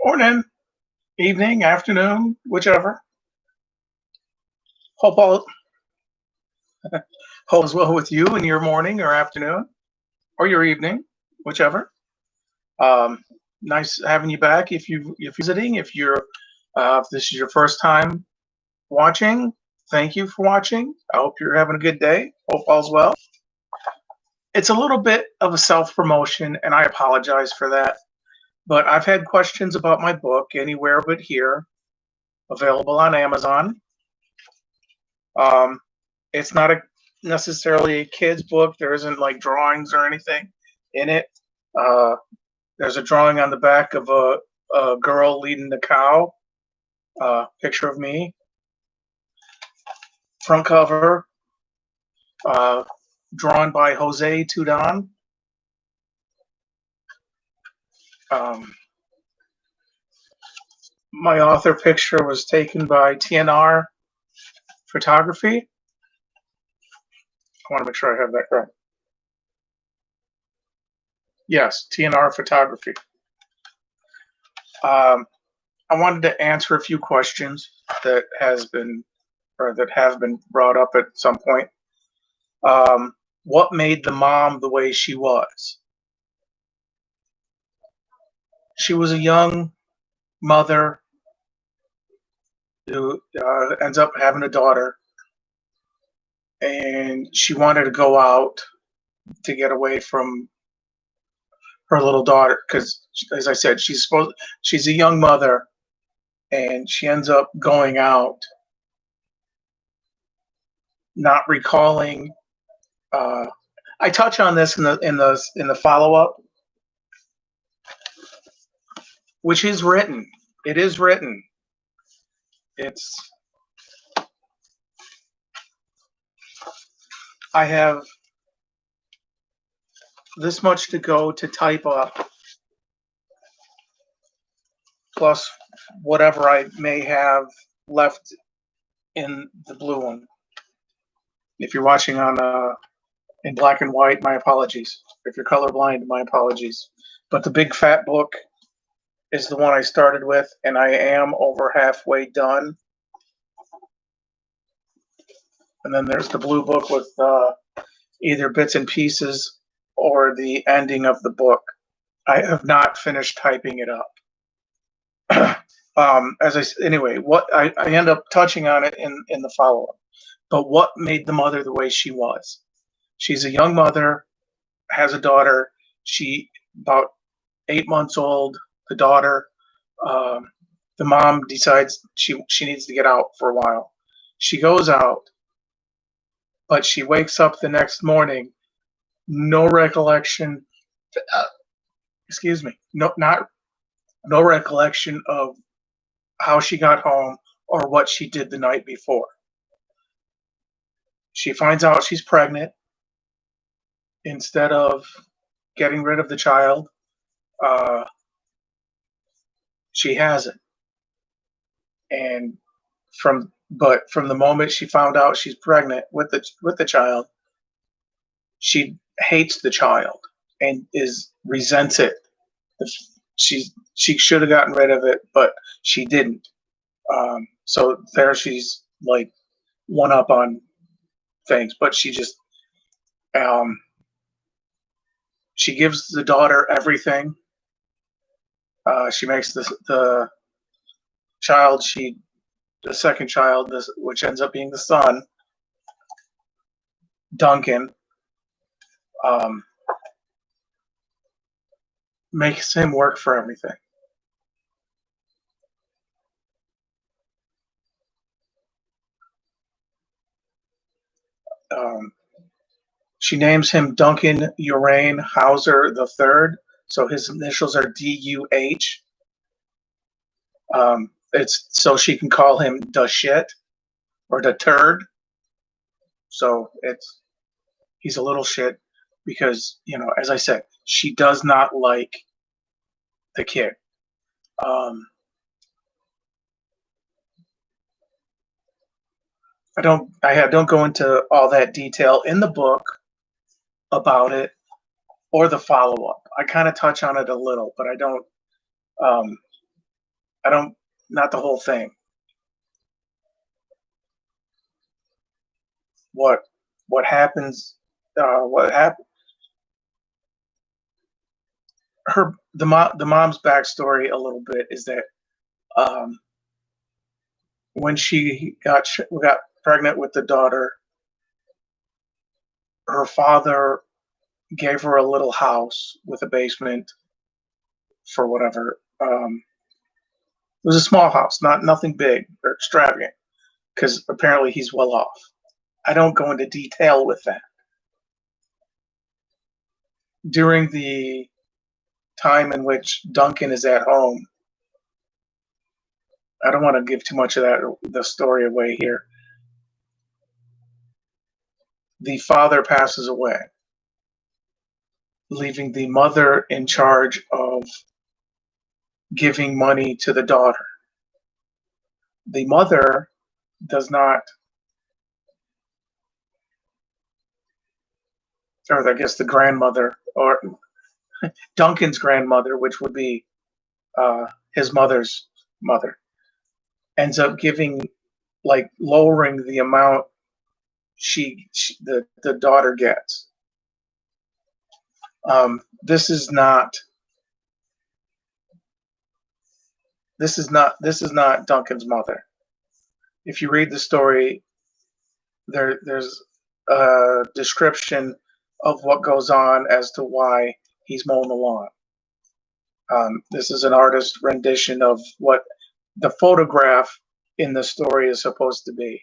Morning, evening, afternoon, whichever. Hope all is well with you in your morning or afternoon or your evening, whichever. Um, Nice having you back. If you're visiting, if this is your first time watching, thank you for watching. I hope you're having a good day. Hope all's well. It's a little bit of a self promotion, and I apologize for that. But I've had questions about my book anywhere but here, available on Amazon. Um, it's not necessarily a kid's book. There isn't like drawings or anything in it. Uh, there's a drawing on the back of a girl leading the cow. Picture of me. Front cover, uh, drawn by Jose Tudon. Um, my author picture was taken by TNR Photography. I want to make sure I have that correct. Yes, TNR Photography. Um, I wanted to answer a few questions that has been or that have been brought up at some point. Um, what made the mom the way she was? She was a young mother who ends up having a daughter, and she wanted to go out to get away from her little daughter because, as I said, she's a young mother, and she ends up going out, not recalling. Uh, I touch on this in the follow up, which is written. It is written. It's I have this much to go to type up, plus whatever I may have left in the blue one. If you're watching on in black and white, my apologies. If you're colorblind, my apologies. But the big fat book is the one I started with, and I am over halfway done. And then there's the blue book with either bits and pieces or the ending of the book. I have not finished typing it up. Anyway, what I end up touching on it in the follow up. But what made the mother the way she was? She's a young mother, has a daughter. She about 8 months old. The daughter, um, the mom decides she needs to get out for a while. She goes out, but she wakes up the next morning, no recollection. Uh, Excuse me, no recollection of how she got home or what she did the night before. She finds out she's pregnant. Instead of getting rid of the child, uh, she has it. And from the moment she found out she's pregnant with the child, she hates the child and is resents it. She should have gotten rid of it, but she didn't. So there she's like one up on things, but um, she gives the daughter everything. She makes the child the second child, which ends up being the son, Duncan, um, makes him work for everything. Um, she names him Duncan Urain Hauser the Third, so his initials are DUH. It's so she can call him the shit or the turd. So he's a little shit because, as I said, she does not like the kid. Um, I don't go into all that detail in the book about it or the follow up. I kind of touch on it a little, but I don't. Um, I don't, not the whole thing. What what happens? What happened? The mom's backstory a little bit is that um, when she got pregnant with the daughter, her father gave her a little house with a basement for whatever. It was a small house, not nothing big or extravagant, because apparently he's well off. I don't go into detail with that. During the time in which Duncan is at home, I don't want to give too much of the story away here. The father passes away, leaving the mother in charge of giving money to the daughter. The mother does not, or I guess the grandmother, or Duncan's grandmother, which would be his mother's mother, ends up giving, like, lowering the amount the daughter gets. This is not Duncan's mother. If you read the story, there's a description of what goes on as to why he's mowing the lawn. This is an artist rendition of what the photograph in the story is supposed to be.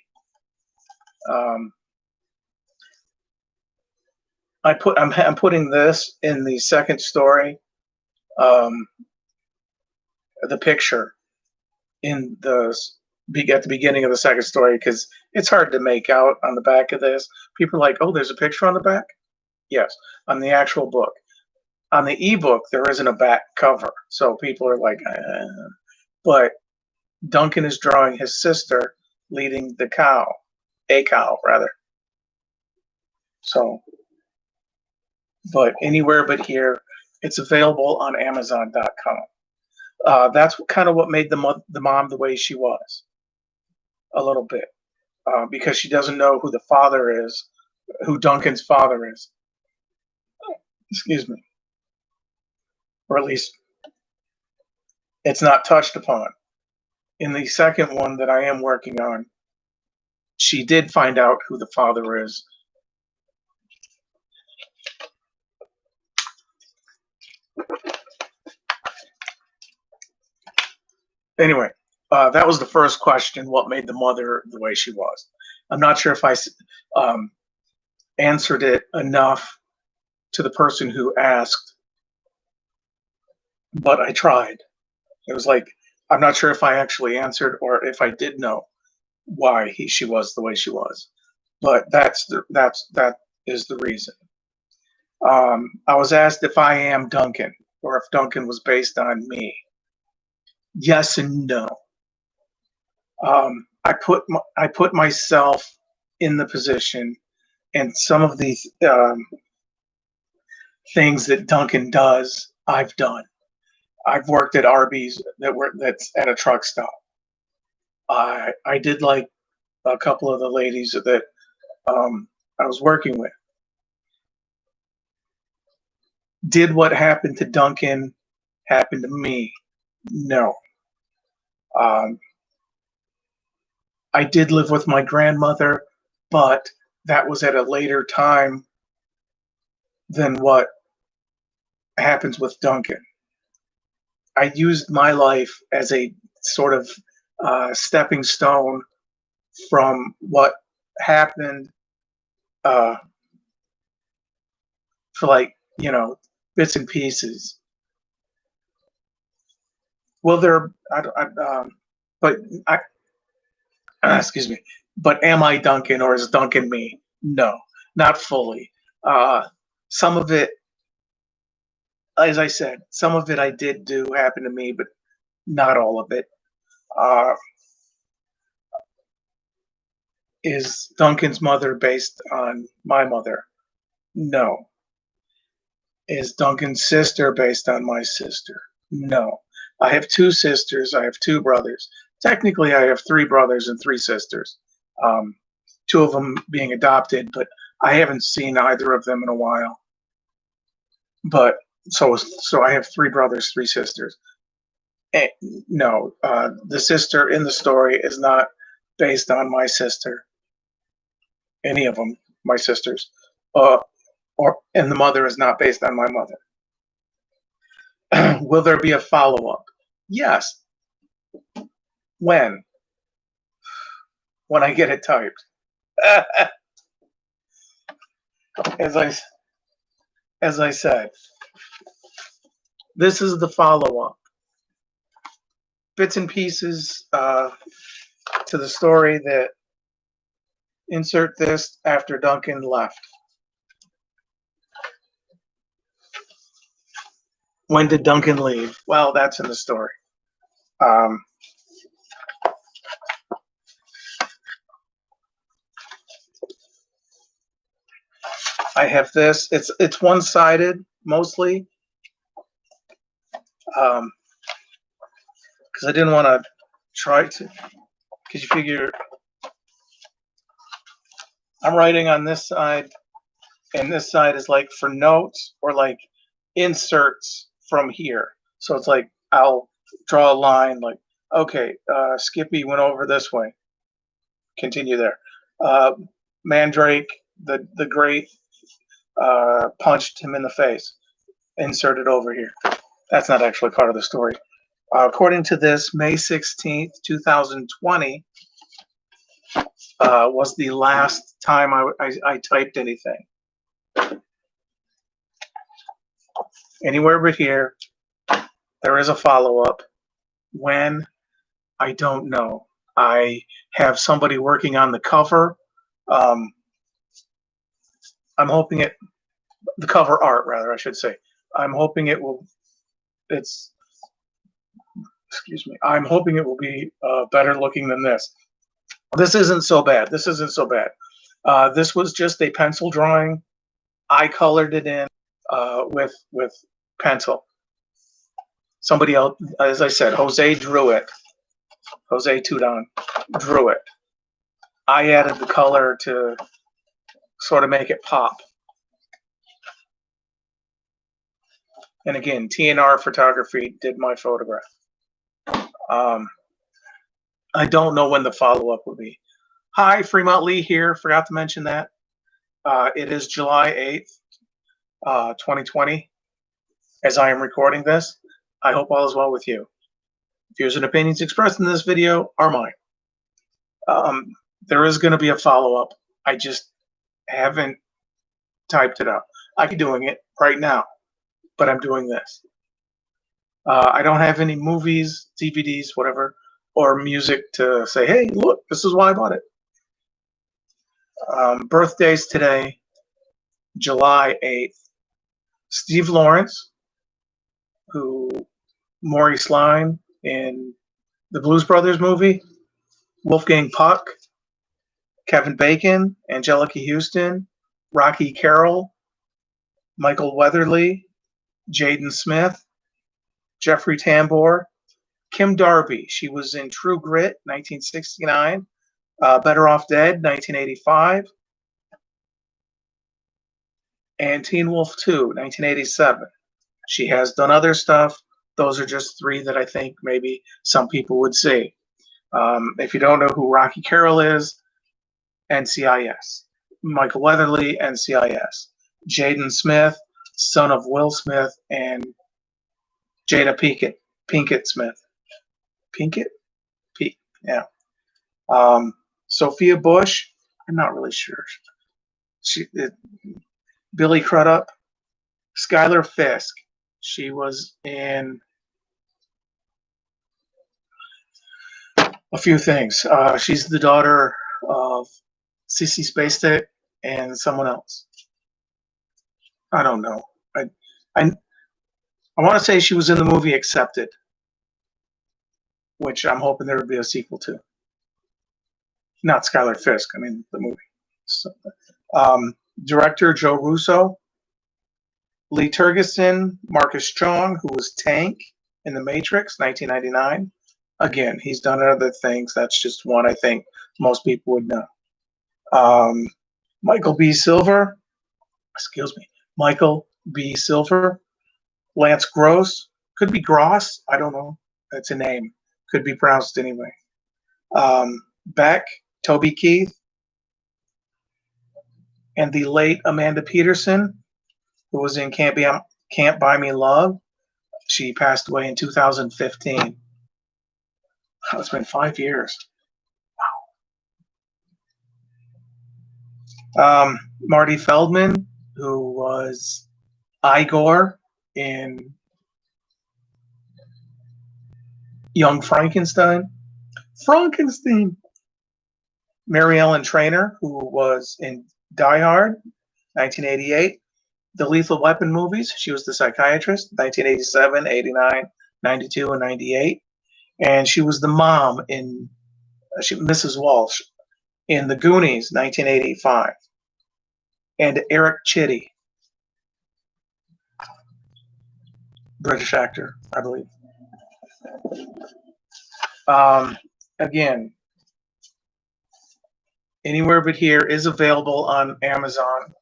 I'm putting this in the second story. The picture in at the beginning of the second story, because it's hard to make out on the back of this. People are like, "Oh, there's a picture on the back." Yes, on the actual book. On the ebook, there isn't a back cover, so people are like, but Duncan is drawing his sister leading a cow rather. So, but anywhere but here, it's available on Amazon.com. That's kind of what made the mom the way she was, a little bit, because she doesn't know who the father is, who Duncan's father is. Excuse me, or at least it's not touched upon. In the second one that I am working on, she did find out who the father is. Anyway, that was the first question: what made the mother the way she was? I'm not sure if I answered it enough to the person who asked, but I tried. It was like, I'm not sure if I actually answered or if I did know why she was the way she was, but that is the reason. I was asked if I am Duncan or if Duncan was based on me. Yes and no. I put myself in the position, and some of these things that Duncan does, I've done. I've worked at Arby's that's at a truck stop. I did like a couple of the ladies that I was working with. Did what happened to Duncan happen to me? No. Um, I did live with my grandmother, but that was at a later time than what happens with Duncan. I used my life as a sort of stepping stone from what happened for, like, bits and pieces. Well, but I, excuse me, but am I Duncan or is Duncan me? No, not fully. Some of it, as I said, some of it I did do happen to me, but not all of it. Uh, is Duncan's mother based on my mother? No. Is Duncan's sister based on my sister? No. I have 2 sisters. I have 2 brothers. Technically, I have 3 brothers and 3 sisters. Um, 2 of them being adopted, but I haven't seen either of them in a while. But so I have 3 brothers, 3 sisters. And no, the sister in the story is not based on my sister. Any of them, my sisters, uh, and the mother is not based on my mother. Will there be a follow up? Yes. When? When I get it typed. as I said, this is the follow up. Bits and pieces to the story that insert this after Duncan left. When did Duncan leave? Well, that's in the story. I have this. It's one-sided mostly, because I didn't want to try to. Because you figure I'm writing on this side, and this side is like for notes or like inserts from here. So it's like I'll draw a line like, okay, Skippy went over this way. Continue there. Mandrake, the great, punched him in the face. Inserted over here. That's not actually part of the story. According to this, May 16th, 2020 was the last time I typed anything. Anywhere but here. There is a follow-up. When? I don't know. I have somebody working on the cover. I'm hoping the cover art, rather, I should say. I'm hoping it will I'm hoping it will be better looking than this. This isn't so bad. This was just a pencil drawing. I colored it in with pencil. Somebody else, as I said, Jose drew it. Jose Tudon drew it. I added the color to sort of make it pop. And again, TNR Photography did my photograph. I don't know when the follow-up will be. Hi, Fremont Lee here. Forgot to mention that. It is July 8th, 2020, as I am recording this. I hope all is well with you. Views and opinions expressed in this video are mine. There is going to be a follow-up. I just haven't typed it up. I could be doing it right now, but I'm doing this. I don't have any movies, DVDs, whatever, or music to say, hey, look, this is why I bought it. Birthdays today, July 8th. Steve Lawrence, who Maurice Lime in the Blues Brothers movie, Wolfgang Puck, Kevin Bacon, Angelica Houston, Rocky Carroll, Michael Weatherly, Jaden Smith, Jeffrey Tambor, Kim Darby. She was in True Grit, 1969, Better Off Dead, 1985, and Teen Wolf 2, 1987. She has done other stuff. Those are just 3 that I think maybe some people would see. If you don't know who Rocky Carroll is, NCIS. Michael Weatherly, NCIS. Jaden Smith, son of Will Smith and Jada Pinkett Smith. Pinkett? Yeah. Sophia Bush, I'm not really sure. Billy Crudup. Skylar Fisk. She was in a few things. She's the daughter of Sissy Spacek and someone else. I don't know. I want to say she was in the movie Accepted, which I'm hoping there would be a sequel to. Not Skylar Fisk, I mean the movie. So, director Joe Russo, Lee Tergesen, Marcus Strong, who was Tank in The Matrix, 1999. Again, he's done other things. That's just one I think most people would know. Um, Michael B. Silver, excuse me, Michael B. Silver, Lance Gross, could be Gross, I don't know. That's a name. Could be pronounced anyway. Beck, Toby Keith, and the late Amanda Peterson, who was in Can't Buy Me Love. She passed away in 2015. Oh, it's been 5 years. Marty Feldman, who was Igor in Young Frankenstein. Frankenstein. Mary Ellen Trainor, who was in Die Hard, 1988. The Lethal Weapon movies, she was the psychiatrist, 1987, 89, 92, and 98. And she was the mom in Mrs. Walsh in The Goonies, 1985. And Eric Chitty, British actor, I believe. Again, Anywhere But Here is available on Amazon.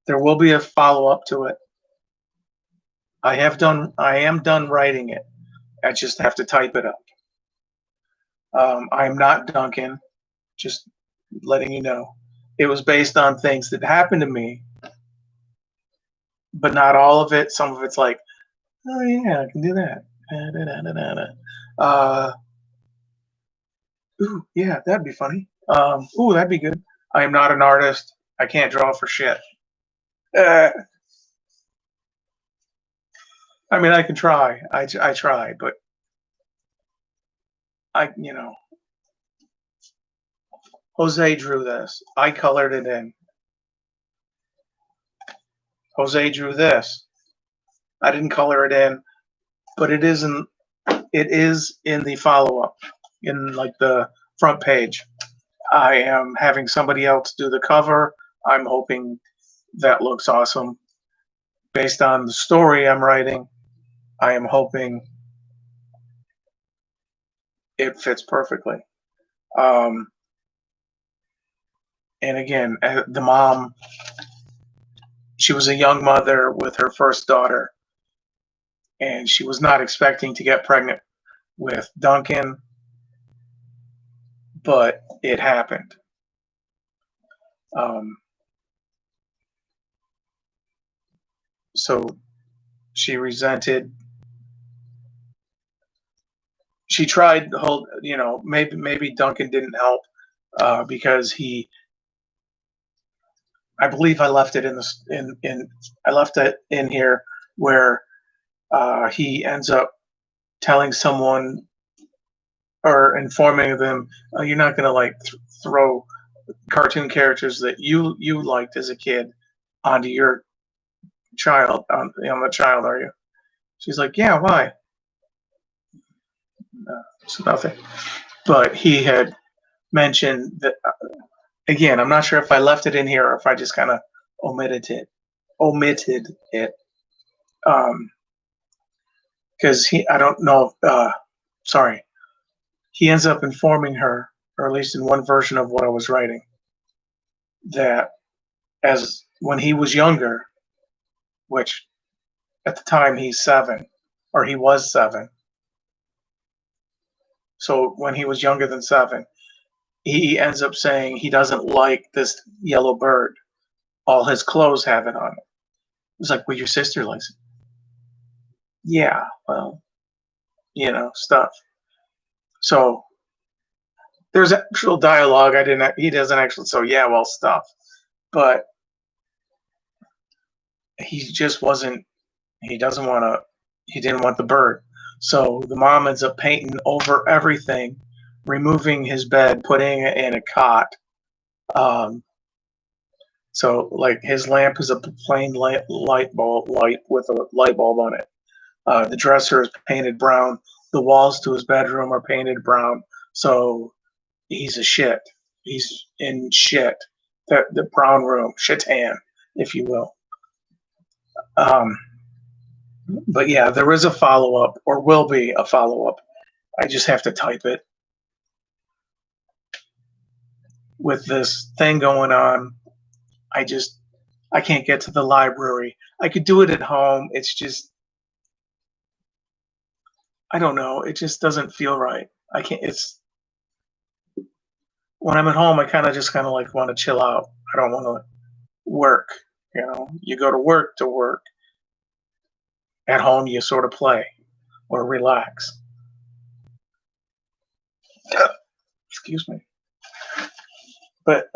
There will be a follow-up to it. I am done writing it. I just have to type it up. I am not Duncan, just letting you know. It was based on things that happened to me, but not all of it. Some of it's like, oh yeah, I can do that. Ooh, yeah, that'd be funny. Ooh, that'd be good. I am not an artist. I can't draw for shit. I mean, I can try. I try, but Jose drew this. I colored it in. Jose drew this. I didn't color it in, but it is in the follow-up, in like the front page. I am having somebody else do the cover. I'm hoping that looks awesome. Based on the story I'm writing, I am hoping it fits perfectly. And again, the mom, she was a young mother with her first daughter, and she was not expecting to get pregnant with Duncan, but it happened. So she resented. She tried the whole, maybe Duncan didn't help because I believe I left it I left it in here where he ends up telling someone or informing them, oh, you're not gonna like throw cartoon characters that you liked as a kid onto your child on the child, are you? She's like, yeah, why? It's nothing. But he had mentioned that again. I'm not sure if I left it in here or if I just kind of omitted it. Because I don't know. Sorry. He ends up informing her, or at least in one version of what I was writing, that as when he was younger, which at the time he's 7, or he was 7. So when he was younger than 7, he ends up saying he doesn't like this yellow bird. All his clothes have it on it. It's like, well, your sister likes it. Yeah, well, stuff. So there's actual dialogue. He doesn't actually. So yeah, well, stuff. But he just wasn't. He doesn't want to. He didn't want the bird. So the mom ends up painting over everything, removing his bed, putting it in a cot. So like his lamp is a plain light with a light bulb on it. The dresser is painted brown. The walls to his bedroom are painted brown. So he's a shit. He's in shit. The brown room, shitan, if you will. But yeah, there is a follow-up, or will be a follow-up. I just have to type it. With this thing going on, I can't get to the library. I could do it at home. It's just, I don't know. It just doesn't feel right. I can't, it's, when I'm at home, I just kind of like want to chill out. I don't want to work. You go to work. At home, you sort of play or relax. Excuse me. But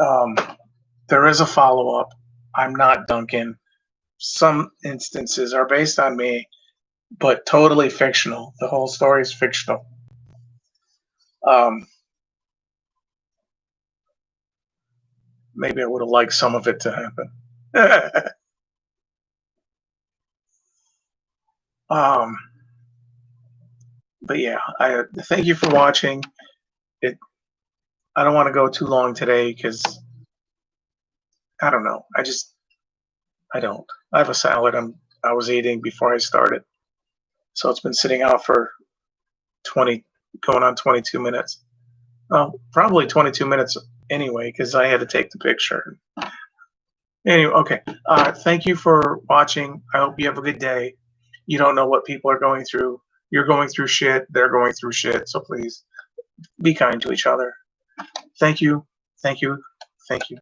there is a follow up. I'm not Duncan. Some instances are based on me, but totally fictional. The whole story is fictional. Um, Maybe I would have liked some of it to happen. um, but yeah, I thank you for watching. It. I don't want to go too long today because I don't know. I don't. I have a salad I was eating before I started, so it's been sitting out for 20, going on 22 minutes. Well, probably 22 minutes anyway because I had to take the picture. Anyway, okay. Thank you for watching. I hope you have a good day. You don't know what people are going through. You're going through shit. They're going through shit. So please be kind to each other. Thank you. Thank you. Thank you.